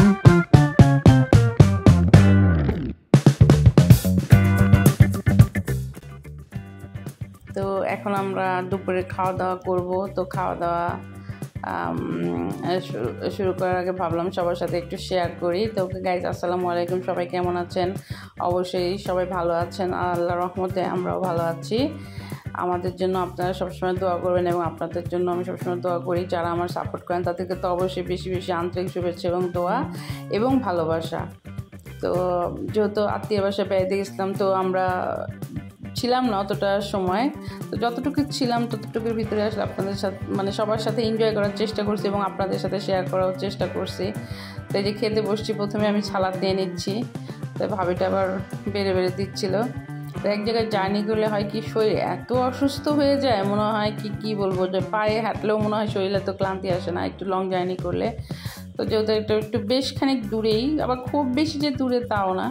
তো এখন আমরা দুপুরে খাওয়া দাওয়া করব। তো খাওয়া দাওয়া শুরু করার আগে ভাবলাম সবার সাথে একটু শেয়ার করি। তো গাইজ আসসালামু আলাইকুম, সবাই কেমন আছেন? অবশ্যই সবাই ভালো আছেন, আল্লাহর রহমতে আমরাও ভালো আছি। আমাদের জন্য আপনারা সবসময় দোয়া করবেন এবং আপনাদের জন্য আমি সবসময় দোয়া করি। যারা আমার সাপোর্ট করেন তাদেরকে তো অবশ্যই বেশি বেশি আন্তরিক শুভেচ্ছা এবং দোয়া এবং ভালোবাসা। তো যেহেতু আত্মীয় বাসায় বেড়াতে গেছিলাম, তো আমরা ছিলাম না অতটা সময়, তো যতটুকু ছিলাম ততটুকুর ভিতরে আসলে আপনাদের সাথে মানে সবার সাথে এনজয় করার চেষ্টা করছি এবং আপনাদের সাথে শেয়ার করার চেষ্টা করছি। তো এই যে খেতে বসছি, প্রথমে আমি সালাদ নিয়ে নিচ্ছি, তো ভাবিটা আবার বেড়ে বেড়ে দিচ্ছিল। তো এক জায়গায় জার্নি করলে হয় কি, শরীর এত অসুস্থ হয়ে যায়, মনে হয় কি বলবো, যে পায়ে হাঁটলেও মনে হয় শরীরে তো ক্লান্তি আসে না একটু লং জার্নি করলে। তো যেহেতু একটু বেশ খানিক দূরেই, আবার খুব বেশি যে দূরে তাও না।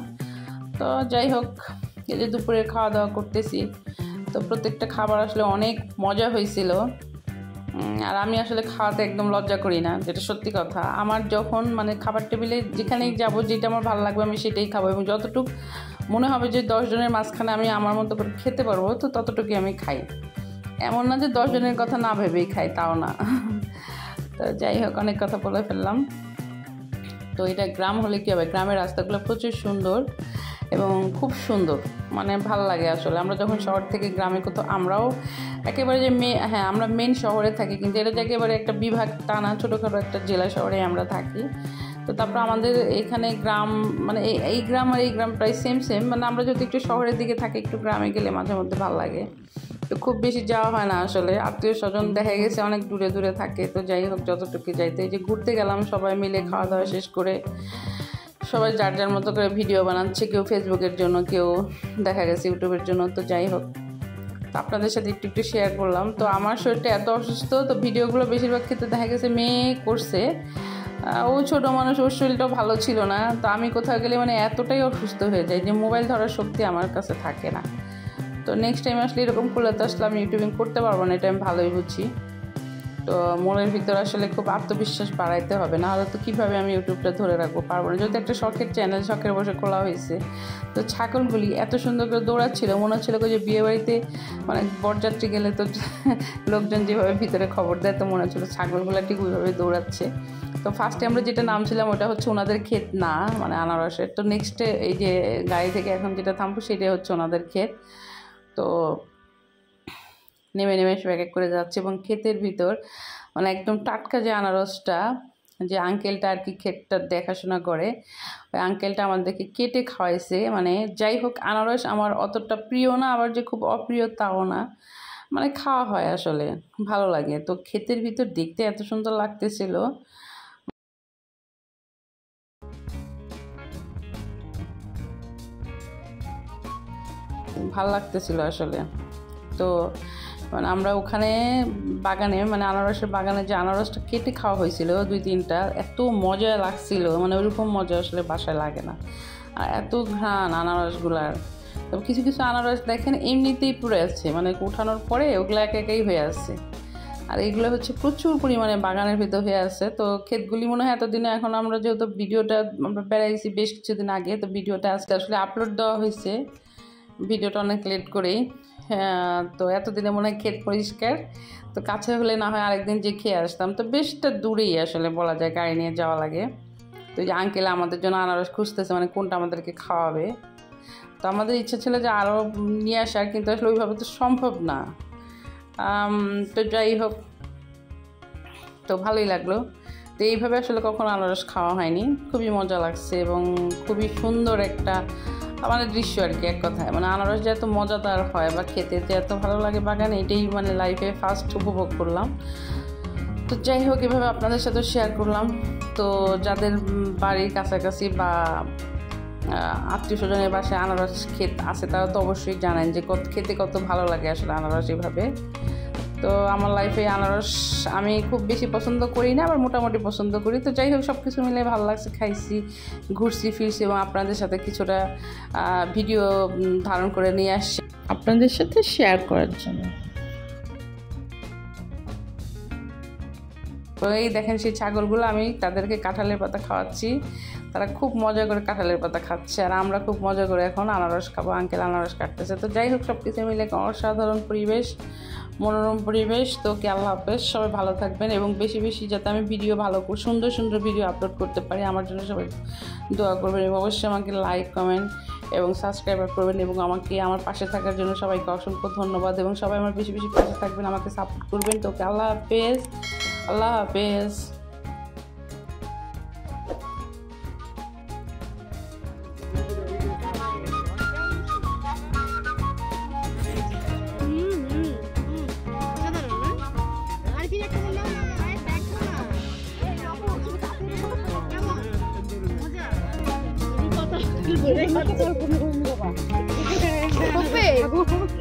তো যাই হোক, এই যে দুপুরে খাওয়া দাওয়া করতেছি, তো প্রত্যেকটা খাবার আসলে অনেক মজা হয়েছিল। আর আমি আসলে খাওয়াতে একদম লজ্জা করি না, যেটা সত্যি কথা। আমার যখন মানে খাবার টেবিলে যেখানেই যাব, যেটা আমার ভালো লাগবে আমি সেটাই খাবো, এবং যতটুকু মনে হবে যে 10 জনের মাঝখানে আমি আমার মতো করে খেতে পারবো, তো ততটুকুই আমি খাই। এমন না যে 10 জনের কথা না ভেবেই খাই, তাও না। তো যাই হোক, অনেক কথা বলে ফেললাম। তো এটা গ্রাম হলে কী হবে, গ্রামের রাস্তাগুলো প্রচুর সুন্দর এবং খুব সুন্দর, মানে ভালো লাগে আসলে। আমরা যখন শহর থেকে গ্রামে কোথাও, আমরাও একেবারে যে আমরা মেন শহরে থাকি, কিন্তু এটা যে একেবারে একটা বিভাগ টানা ছোটোখাটো একটা জেলা শহরে আমরা থাকি। তো তারপর আমাদের এখানে গ্রাম, মানে এই গ্রাম আর এই গ্রাম প্রায় সেম, মানে আমরা যদি একটু শহরের দিকে থাকি, একটু গ্রামে গেলে মাঝে মধ্যে ভালো লাগে। তো খুব বেশি যাওয়া হয় না আসলে, আত্মীয় স্বজন দেখা গেছে অনেক দূরে দূরে থাকে। তো যাই হোক, যতটুকু যাইতে, এই যে ঘুরতে গেলাম সবাই মিলে, খাওয়া দাওয়া শেষ করে সবাই যার যার মতো করে ভিডিও বানাচ্ছে, কেউ ফেসবুকের জন্য, কেউ দেখা গেছে ইউটিউবের জন্য। তো যাই হোক, আপনাদের সাথে একটু শেয়ার করলাম। তো আমার শরীরটা এত অসুস্থ, তো ভিডিওগুলো বেশিরভাগ ক্ষেত্রে দেখা গেছে মেয়ে করছে। ও ছোটো মানুষ, ওর শরীরটাও ভালো ছিল না। তো আমি কোথাও গেলে মানে এতটাই অসুস্থ হয়ে যাই যে মোবাইল ধরার শক্তি আমার কাছে থাকে না। তো নেক্সট টাইম আসলে এরকম করলে তো আসলে আমি ইউটিউবিং করতে পারবো না, এটা আমি ভালোই বুঝি। তো মনের ভিতর আসলে খুব আত্মবিশ্বাস বাড়াইতে হবে, না হলে তো কীভাবে আমি ইউটিউবটা ধরে রাখবো, পারবো না। যেহেতু একটা শখের চ্যানেল, শখের বসে খোলা হয়েছে। তো ছাগলগুলি এত সুন্দর করে দৌড়াচ্ছিল, মনে হচ্ছিলো যে বিয়েবাড়িতে মানে বরযাত্রী গেলে তো লোকজন যেভাবে ভিতরে খবর দেয়, তো মনে হচ্ছিলো ছাগলগুলো ঠিক ওইভাবে দৌড়াচ্ছে। তো ফার্স্টে আমরা যেটা নামছিলাম ওটা হচ্ছে ওনাদের ক্ষেত না, মানে আনারসের। তো নেক্সটে এই যে গাড়ি থেকে এখন যেটা থামবো সেটাই হচ্ছে ওনাদের ক্ষেত। তো নেমে নেমে এক এক করে যাচ্ছে, এবং ক্ষেতের ভিতর মানে একদম টাটকা যে আনারসটা, যে আঙ্কেলটা আর কি ক্ষেতটা দেখাশোনা করে, ওই আঙ্কেলটা আমাদেরকে কেটে খাওয়াইছে। মানে যাই হোক, আনারস আমার অতটা প্রিয় না, আবার যে খুব অপ্রিয় তাও না, মানে খাওয়া হয় আসলে, ভালো লাগে। তো ক্ষেতের ভিতর দেখতে এত সুন্দর লাগতেছিল, ভালো লাগতেছিল আসলে। তো মানে আমরা ওখানে বাগানে, মানে আনারসের বাগানে যে আনারসটা কেটে খাওয়া হয়েছিল 2-3টা, এত মজা লাগছিল, মানে ওইরকম মজা আসলে বাসায় লাগে না। আর এত ঘ্রাণ আনারসগুলার। তবে কিছু কিছু আনারস দেখেন এমনিতেই পুড়ে আছে, মানে উঠানোর পরে ওগুলো একাই হয়ে আসছে। আর এগুলো হচ্ছে প্রচুর পরিমাণে বাগানের ভিতর হয়ে আছে। তো ক্ষেতগুলি মনে হয় এতদিনে, এখন আমরা যেহেতু ভিডিওটা আমরা বেড়াইছি বেশ কিছুদিন আগে, তো ভিডিওটা আজকে আসলে আপলোড দেওয়া হয়েছে, ভিডিওটা অনেক লেট করেই। তো এতদিনে মনে হয় ক্ষেত পরিষ্কার, তো কাছে হলে না হয় আরেকদিন যে খেয়ে আসতাম। তো বেশটা দূরেই আসলে বলা যায়, গাড়ি নিয়ে যাওয়া লাগে। তো এই যে আঙ্কেল আমাদের জন্য আনারস খুঁজতেছে, মানে কোনটা আমাদেরকে খাওয়াবে। তো আমাদের ইচ্ছা ছিল যে আরও নিয়ে আসার, কিন্তু আসলে ওইভাবে তো সম্ভব না। তো যাই হোক, তো ভালোই লাগলো। তো এইভাবে আসলে কখনো আনারস খাওয়া হয়নি, খুবই মজা লাগছে এবং খুবই সুন্দর একটা আমাদের দৃশ্য আর কি, এক কথায়। মানে আনারস যে এত মজাদার হয় বা খেতে যে এত ভালো লাগে বাগানে, এটাই মানে লাইফে ফার্স্ট উপভোগ করলাম। তো যাই হোক, এভাবে আপনাদের সাথে শেয়ার করলাম। তো যাদের বাড়ির কাছাকাছি বা আত্মীয় স্বজনের বাসায় আনারস ক্ষেত আছে, তারা তো অবশ্যই জানেন যে খেতে কত ভালো লাগে আসলে আনারস এভাবে। তো আমার লাইফে আনারস আমি খুব বেশি পছন্দ করি না, আবার মোটামুটি পছন্দ করি। তো যাই হোক, সব কিছু মিলে ভালো লাগছে, খাইছি, ঘুরছি ফিরছি, এবং আপনাদের সাথে কিছুটা ভিডিও ধারণ করে নিয়ে আসছি আপনাদের সাথে শেয়ার করার জন্য। তো এই দেখেন সেই ছাগলগুলো আমি তাদেরকে কাঁঠালের পাতা খাওয়াচ্ছি, তারা খুব মজা করে কাঁঠালের পাতা খাচ্ছে, আর আমরা খুব মজা করে এখন আনারস খাবো। আঙ্কেল আনারস কাটতেছে। তো যাই হোক, সব কিছু মিলে অসাধারণ পরিবেশ, মনোরম পরিবেশ। তো কি আল্লাহ হাফেজ, সবাই ভালো থাকবেন এবং বেশি বেশি যাতে আমি ভিডিও ভালো সুন্দর সুন্দর ভিডিও আপলোড করতে পারি আমার জন্য সবাই দোয়া করবেন এবং অবশ্যই আমাকে লাইক কমেন্ট এবং সাবস্ক্রাইব করবেন এবং আমাকে আমার পাশে থাকার জন্য সবাইকে অসংখ্য ধন্যবাদ এবং সবাই আমার বেশি বেশি পাশে থাকবেন, আমাকে সাপোর্ট করবেন। তো ওকে আল্লাহ হাফেজ, আল্লাহ হাফেজ।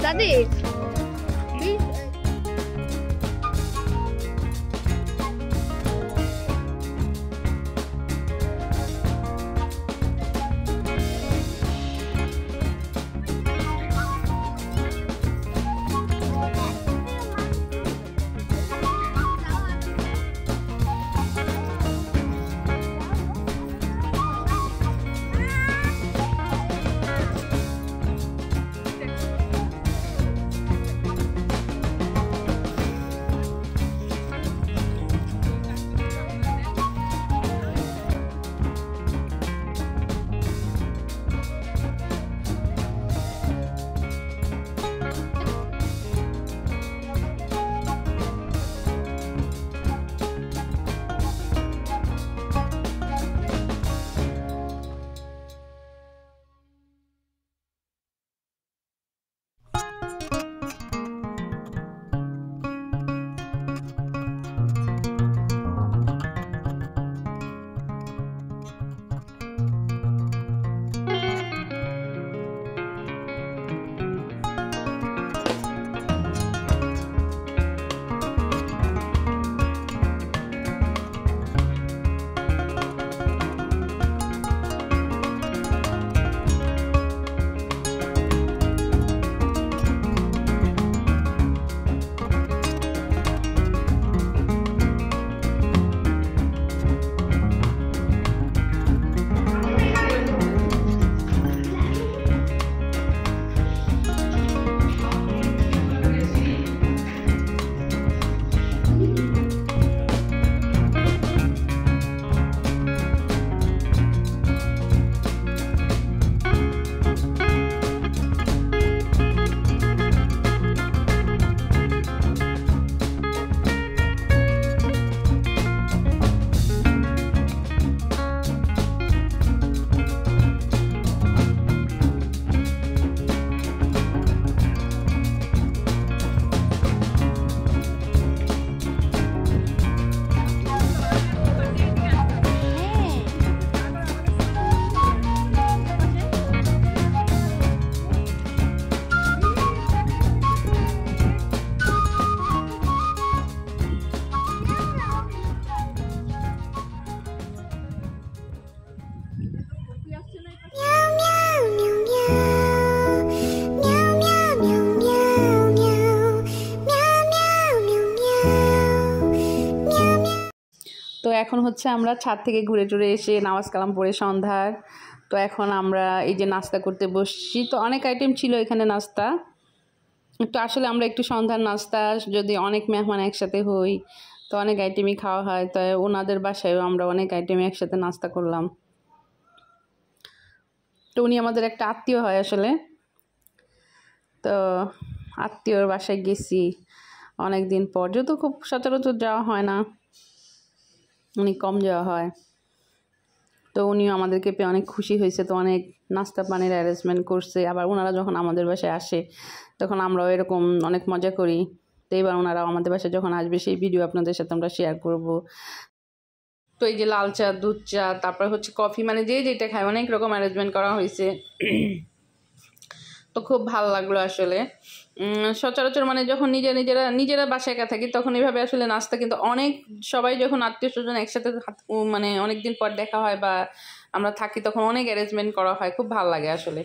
দাদি তো এখন হচ্ছে আমরা ছাদ থেকে ঘুরে টুরে এসে নামাজ কালাম পড়ে সন্ধ্যার, তো এখন আমরা এই যে নাস্তা করতে বসছি। তো অনেক আইটেম ছিল এখানে নাস্তা, তো আসলে আমরা একটু সন্ধ্যার নাস্তা যদি অনেক মেহমান একসাথে হই তো অনেক আইটেমই খাওয়া হয়, তাই ওনাদের বাসায়ও আমরা অনেক আইটেমে একসাথে নাস্তা করলাম। তো উনি আমাদের একটা আত্মীয় হয় আসলে, তো আত্মীয়র বাসায় গেছি অনেক দিন পর, যেহেতু খুব সচরাচর যাওয়া হয় না, অনেক কম যাওয়া হয়। তো উনিও আমাদেরকে পেয়ে অনেক খুশি হয়েছে, তো অনেক নাস্তা পানির অ্যারেঞ্জমেন্ট করছে। আবার ওনারা যখন আমাদের বাসায় আসে তখন আমরাও এরকম অনেক মজা করি। তো এবার ওনারাও আমাদের বাসায় যখন আসবে সেই ভিডিও আপনাদের সাথে আমরা শেয়ার করব। তো এই যে লাল চা, দুধ চা, তারপর হচ্ছে কফি, মানে যে যেটা খায় অনেক রকম অ্যারেঞ্জমেন্ট করা হয়েছে। তো খুব ভালো লাগলো আসলে। সচরাচর মানে যখন নিজেরা বাসায় একা থাকি তখন এইভাবে আসলে নাস্তা, কিন্তু অনেক সবাই যখন আত্মীয় স্বজন একসাথে মানে অনেক দিন পর দেখা হয় বা আমরা থাকি তখন অনেক অ্যারেঞ্জমেন্ট করা হয়, খুব ভালো লাগে আসলে।